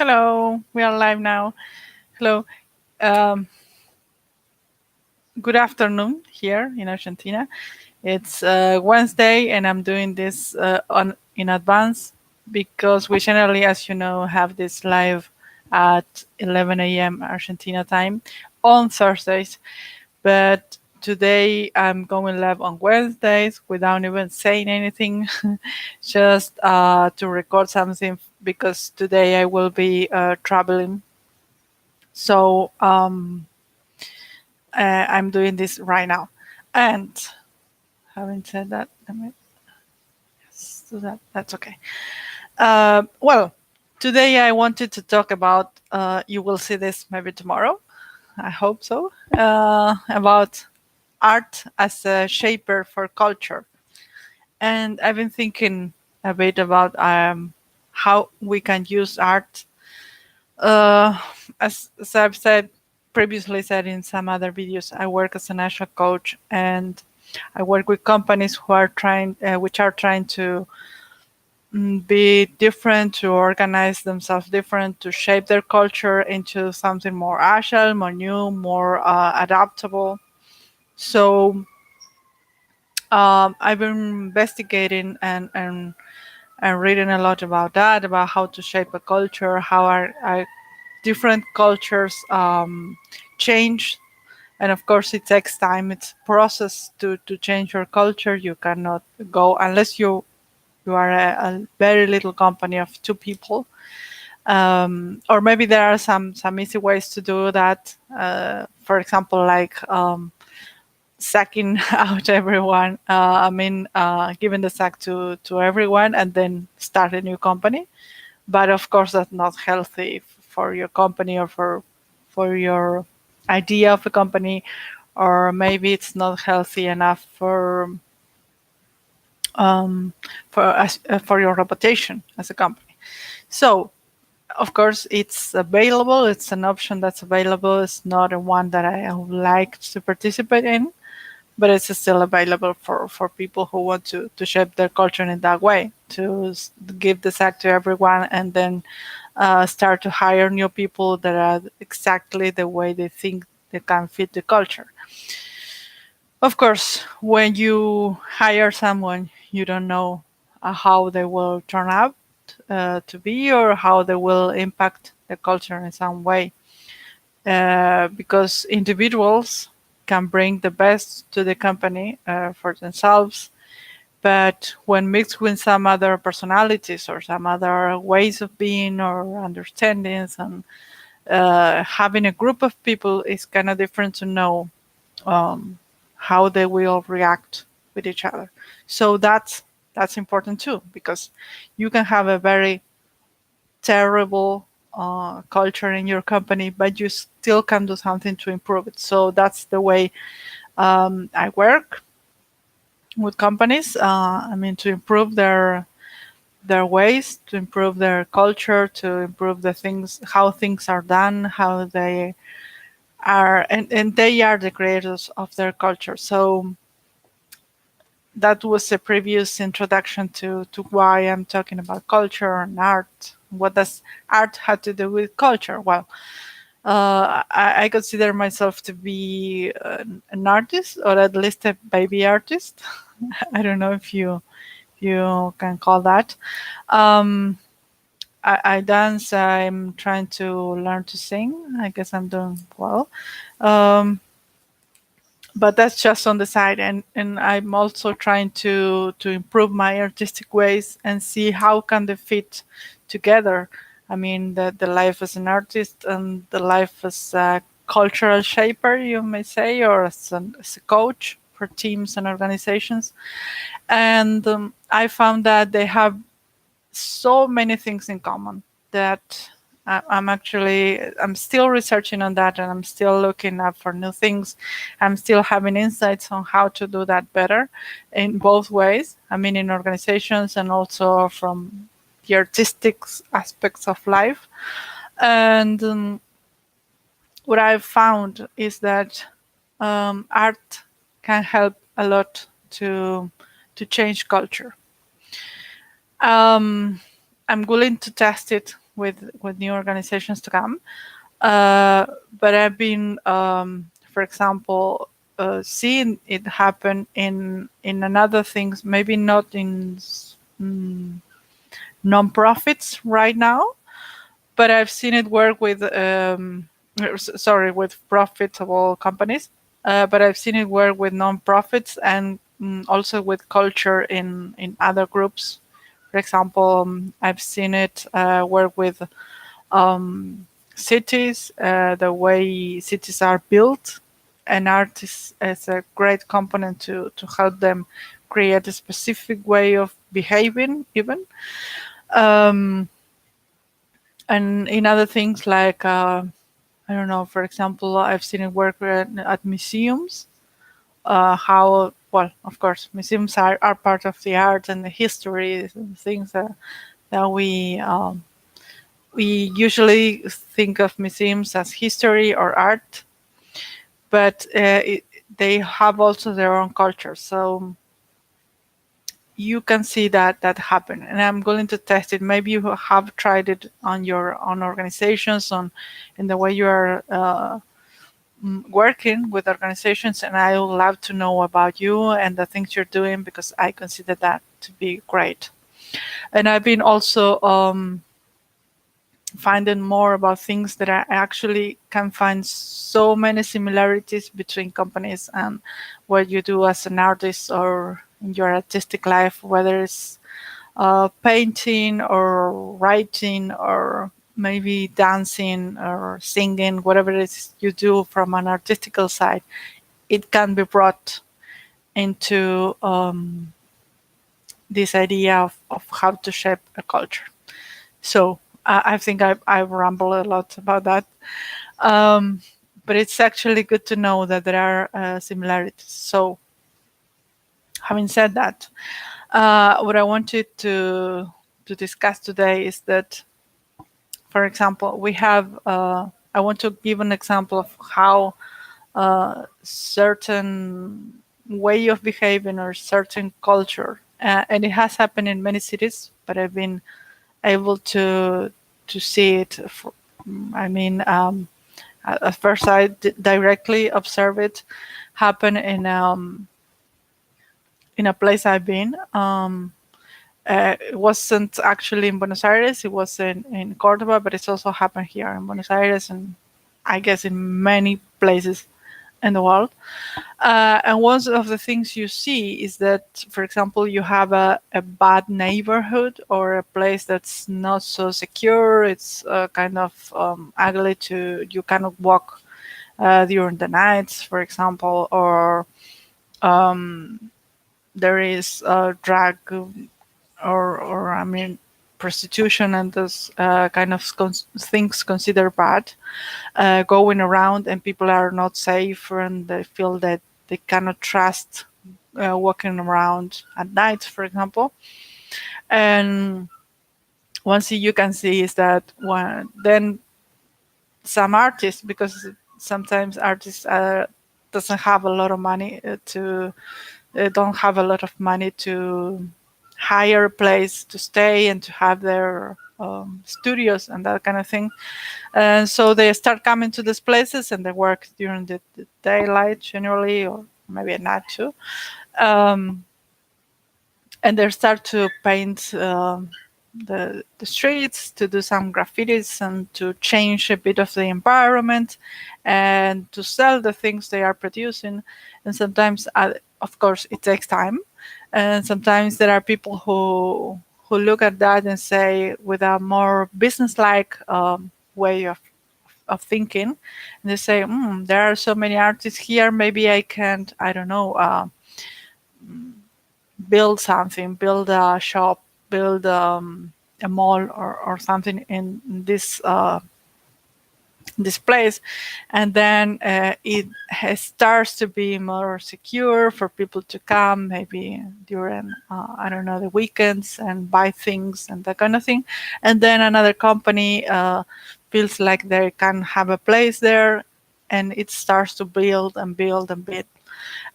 Hello, we are live now. Hello, um, good afternoon here in Argentina. It's Wednesday, and I'm doing this on in advance because we generally, as you know, have this live at 11 a.m. Argentina time on Thursdays. But today I'm going live on Wednesdays without even saying anything, just to record something because today I will be traveling. So I'm doing this right now. And having said that, let me do that. That's okay. Well, today I wanted to talk about, you will see this maybe tomorrow. I hope so. About art as a shaper for culture. And I've been thinking a bit about how we can use art. Uh, as I've said previously, said in some other videos, I work as a national coach, and I work with companies who are which are trying to be different, to organize themselves different, to shape their culture into something more agile, more new, more adaptable. So I've been investigating and reading a lot about that, about how to shape a culture, how are different cultures change. And of course, it takes time. It's a process to change your culture. You cannot go unless you are a very little company of two people, or maybe there are some easy ways to do that. For example, like sacking out everyone. Giving the sack to everyone and then start a new company. But of course, that's not healthy for your company or for your idea of a company, or maybe it's not healthy enough for your reputation as a company. So of course it's available. It's an option that's available. It's not a one that I would like to participate in, but it's still available for people who want to shape their culture in that way, to give the sack to everyone and then start to hire new people that are exactly the way they think they can fit the culture. Of course, when you hire someone, you don't know how they will turn out to be, or how they will impact the culture in some way. Because individuals can bring the best to the company for themselves, but when mixed with some other personalities or some other ways of being or understandings, and having a group of people is kind of different to know how they will react with each other. So that's important too, because you can have a very terrible culture in your company, but you still can do something to improve it. So that's the way I work with companies. To improve their ways, to improve their culture, to improve the things, how things are done, how they are, and they are the creators of their culture. So that was a previous introduction to why I'm talking about culture and art. What does art have to do with culture? Well, I consider myself to be an artist, or at least a baby artist. I don't know if you can call that. Um, I dance. I'm trying to learn to sing. I guess I'm doing well. Um, but that's just on the side, and I'm also trying to improve my artistic ways and see how can they fit together. I mean, the life as an artist and the life as a cultural shaper, you may say, or as a coach for teams and organizations. And I found that they have so many things in common that I'm still researching on that, and I'm still looking up for new things. I'm still having insights on how to do that better in both ways. I mean, in organizations and also from the artistic aspects of life. And what I've found is that art can help a lot to change culture. I'm willing to test it with new organizations to come. But I've been, for example, seeing it happen in another things, maybe not in non-profits right now, but I've seen it work with, sorry, with profitable companies. But I've seen it work with non-profits and also with culture in other groups. For example, I've seen it work with cities, the way cities are built, and art is a great component to help them create a specific way of behaving, even. Um, and in other things like, I don't know, for example, I've seen it work at museums. How, well, of course, museums are part of the art and the history and things that we usually think of museums as history or art, but they have also their own culture. So you can see that happen, and I'm going to test it. Maybe you have tried it on your own organizations, on in the way you are working with organizations, and I would love to know about you and the things you're doing, because I consider that to be great. And I've been also finding more about things that I actually can find so many similarities between companies and what you do as an artist or in your artistic life, whether it's painting or writing or maybe dancing or singing, whatever it is you do from an artistical side, it can be brought into this idea of how to shape a culture. So I think I ramble a lot about that. Um, but it's actually good to know that there are similarities. So having said that, what I wanted to discuss today is that, for example, we have. I want to give an example of how certain way of behaving or certain culture, and it has happened in many cities, but I've been able to see it. I mean, at first I directly observe it happen in a place I've been. It wasn't actually in Buenos Aires; it was in Cordoba, but it's also happened here in Buenos Aires, and I guess in many places in the world. And one of the things you see is that, for example, you have a bad neighborhood or a place that's not so secure. It's kind of ugly to, you cannot walk during the nights, for example, or there is drug or I mean, prostitution and those kind of things considered bad going around, and people are not safe and they feel that they cannot trust walking around at night, for example. And one thing you can see is that then some artists, because sometimes artists doesn't have a lot of money to don't have a lot of money to hire a place to stay and to have their studios and that kind of thing. And so they start coming to these places and they work during the daylight generally, or maybe at night too. Um, and they start to paint the streets, to do some graffitis and to change a bit of the environment and to sell the things they are producing. And sometimes, of course, it takes time. And sometimes there are people who look at that and say, with a more business-like way of thinking, and they say, there are so many artists here, maybe I can't, I don't know, build something, build a shop, build a mall or something in this place, and then starts to be more secure for people to come, maybe during I don't know, the weekends, and buy things and that kind of thing. And then another company feels like they can have a place there, and it starts to build and build and build.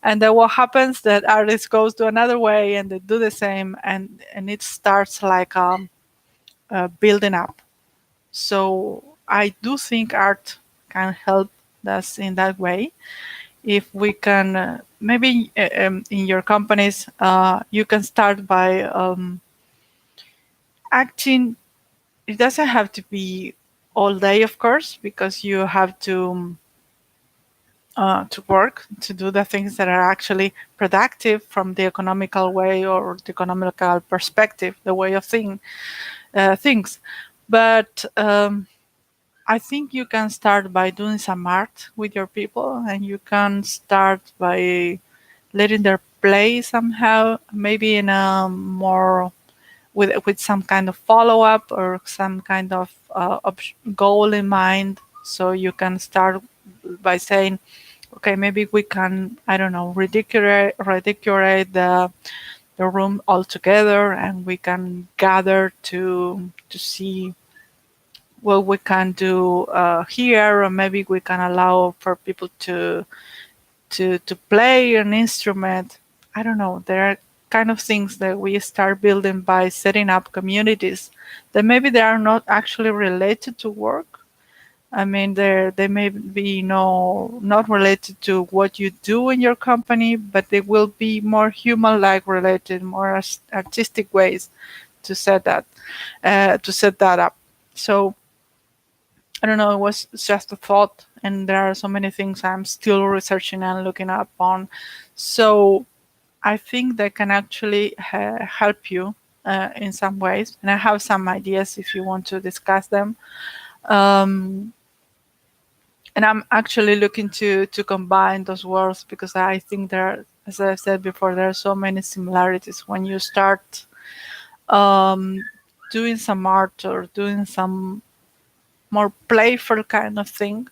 And then what happens, that artist goes to another way and they do the same, and it starts like building up. So I do think art can help us in that way. If we can, maybe in your companies, you can start by acting. It doesn't have to be all day, of course, because you have to work to do the things that are actually productive from the economical way or the economical perspective, the way of things. But I think you can start by doing some art with your people, and you can start by letting them play somehow, maybe in a more with some kind of follow up or some kind of goal in mind. So you can start by saying, okay, maybe we can, I don't know, ridiculate the room altogether, and we can gather to see what we can do here, or maybe we can allow for people to play an instrument. I don't know. There are kind of things that we start building by setting up communities that maybe they are not actually related to work. I mean, they may be not related to what you do in your company, but they will be more human-like related, more artistic ways to set that up. So I don't know. It was just a thought, and there are so many things I'm still researching and looking up on. So I think that can actually help you in some ways, and I have some ideas if you want to discuss them. Um, and I'm actually looking to combine those worlds because I think there, are, as I said before, there are so many similarities when you start um, doing some art or doing some more playful kind of thing.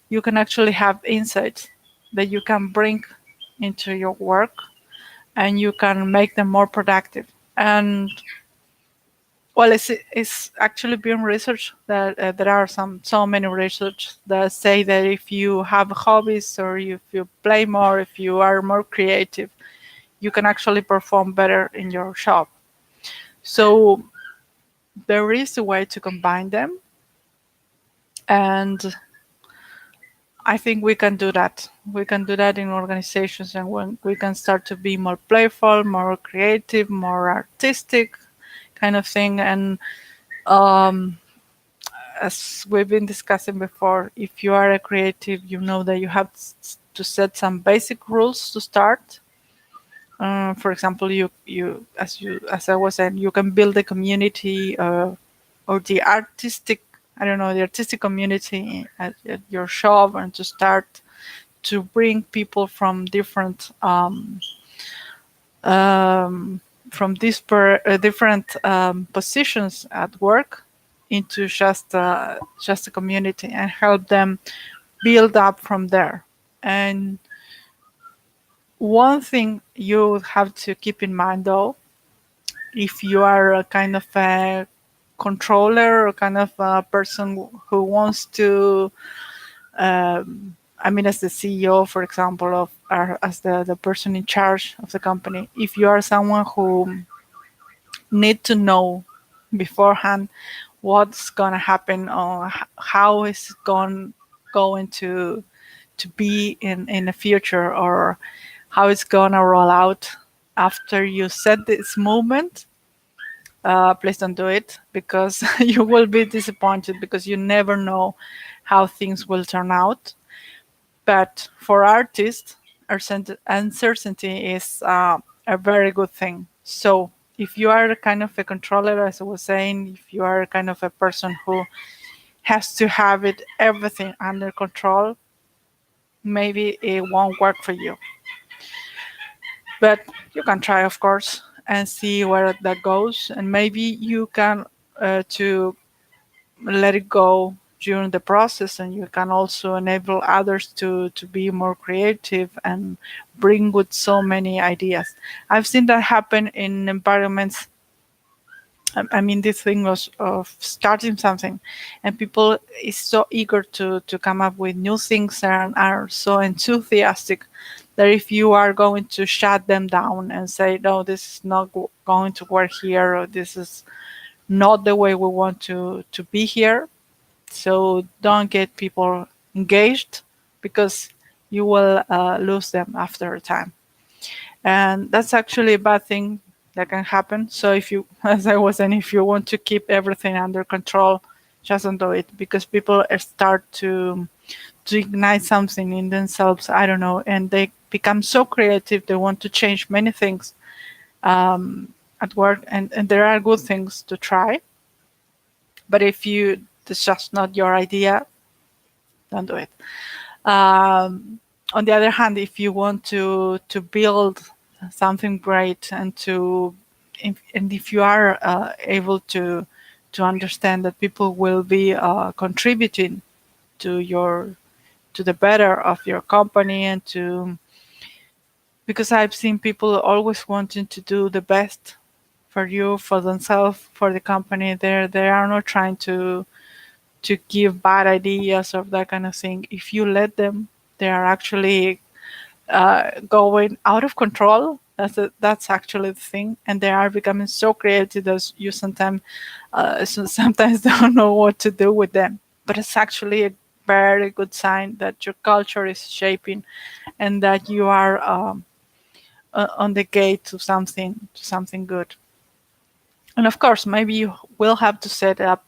You can actually have insights that you can bring into your work, and you can make them more productive. And well, it's actually been researched that there are so many research that say that if you have hobbies or if you play more, if you are more creative, you can actually perform better in your shop. So there is a way to combine them, and I think we can do that. We can do that in organizations, and when we can start to be more playful, more creative, more artistic kind of thing. And um, as we've been discussing before, if you are a creative, you know that you have to set some basic rules to start. For example, as I was saying, you can build a community or the artistic, I don't know, the artistic community at your shop, and to start to bring people from different um, different positions at work into just a community, and help them build up from there. And one thing you have to keep in mind, though, if you are a kind of a controller or kind of a person who wants to, I mean, as the CEO, for example, or as the person in charge of the company, if you are someone who need to know beforehand what's going to happen, or how is it going to be in the future, or how it's going to roll out after you set this movement, please don't do it, because you will be disappointed, because you never know how things will turn out. But for artists, uncertainty is a very good thing. So if you are kind of a controller, as I was saying, if you are kind of a person who has to have it everything under control, maybe it won't work for you. But you can try, of course, and see where that goes, and maybe you can to let it go during the process, and you can also enable others to be more creative and bring with so many ideas. I've seen that happen in environments. I mean, this thing was of starting something, and people is so eager to come up with new things and are so enthusiastic that if you are going to shut them down and say, no, this is not going to work here, or this is not the way we want to be here, So don't get people engaged, because you will lose them after a time. And that's actually a bad thing that can happen. So if you, as I was saying, if you want to keep everything under control, just don't do it, because people start to ignite something in themselves. I don't know, and they become so creative. They want to change many things at work, and there are good things to try. But if you, it's just not your idea, don't do it. On the other hand, if you want to build something great, and if you are able to understand that people will be contributing to your, to the better of your company, and to, because I've seen people always wanting to do the best for you, for themselves, for the company. They are not trying to give bad ideas or that kind of thing. If you let them, they are actually going out of control. That's actually the thing, and they are becoming so creative that you sometimes sometimes don't know what to do with them. But it's actually a very good sign that your culture is shaping, and that you are on the gate to something good. And of course, maybe you will have to set up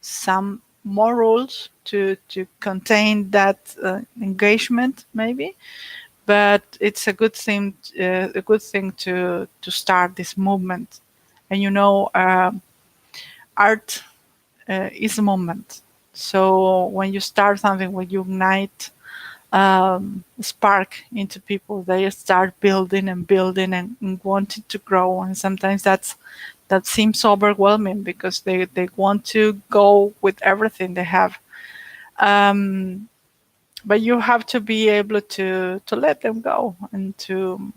some more rules to contain that engagement, maybe. But it's a good thing to start this movement. And art is a movement. So when you start something, when you ignite spark into people, they start building and building and wanting to grow. And sometimes that seems overwhelming, because they want to go with everything they have. Um, but you have to be able to let them go, and to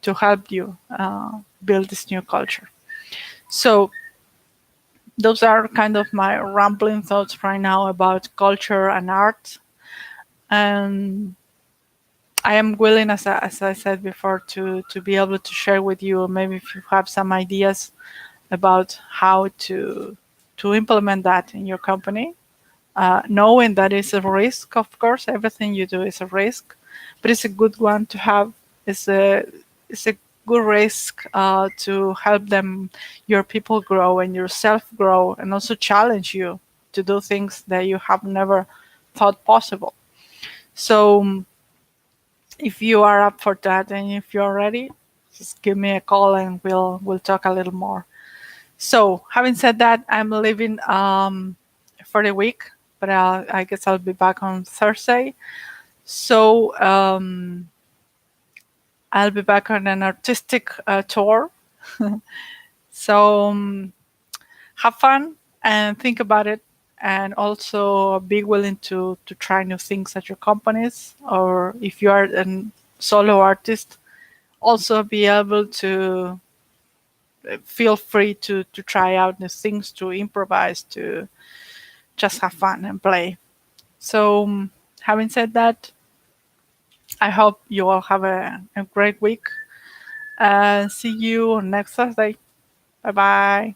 help you build this new culture. So those are kind of my rambling thoughts right now about culture and art. And I am willing, as I said before, to be able to share with you, maybe if you have some ideas about how to implement that in your company, knowing that it's a risk. Of course, everything you do is a risk, but it's a good one to have. It's a good risk to help them, your people grow and yourself grow, and also challenge you to do things that you have never thought possible. So if you are up for that, and if you're ready, just give me a call and we'll talk a little more. So, having said that, I'm leaving for the week, but I guess I'll be back on Thursday. So, I'll be back on an artistic tour. So, have fun and think about it, and also be willing to try new things at your companies, or if you are a solo artist, also be able to feel free to try out new things, to improvise, to just have fun and play. So, having said that, I hope you all have a great week. See you next Thursday. Bye bye.